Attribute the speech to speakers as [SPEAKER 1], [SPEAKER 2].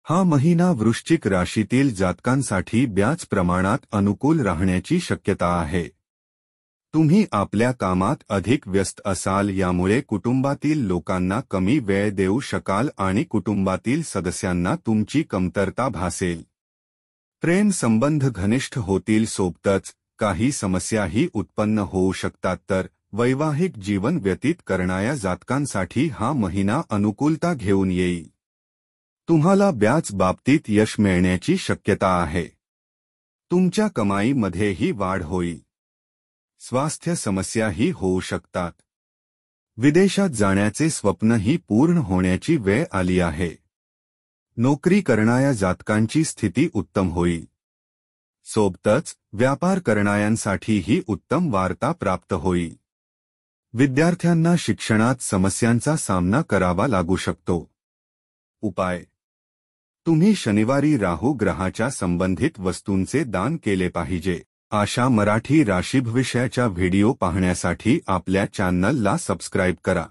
[SPEAKER 1] हा महिना वृश्चिक राशीतील जातकांसाठी बऱ्याच प्रमाणात अनुकूल राहण्याची शक्यता आहे। तुम्ही आपल्या कामात अधिक व्यस्त असाल, यामुळे कुटुंबातील लोकांना कमी वेळ देऊ शकाल आणि कुटुंबातील सदस्यांना तुमची कमतरता भासेल। प्रेम संबंध घनिष्ठ होतील, सोबतच काही समस्याही उत्पन्न होऊ शकतात, तर वैवाहिक जीवन व्यतीत करणाऱ्या जातकांसाठी हा महिना अनुकूलता घेऊन येईल। तुम्हाला बऱ्याच बाबतीत यश मिळण्याची शक्यता आहे। तुमच्या कमाईमध्येही वाढ होईल। स्वास्थ्य समस्याही होऊ शकतात। विदेशात जाण्याचे स्वप्नही पूर्ण होण्याची वेळ आली आहे। नोकरी करणाऱ्या जातकांची स्थिती उत्तम होईल। सोबतच व्यापार करणाऱ्यांसाठीही उत्तम वार्ता प्राप्त होईल। विद्यार्थ्यांना शिक्षणात समस्यांचा सामना करावा लागू शकतो। उपाय: तुम्ही शनिवारी राहू ग्रहाच्या संबंधित वस्तूंचे दान केले पाहिजे। आशा मराठी राशीभविष्याच्या व्हिडिओ पाहण्यासाठी आपल्या चॅनलला सबस्क्राईब करा।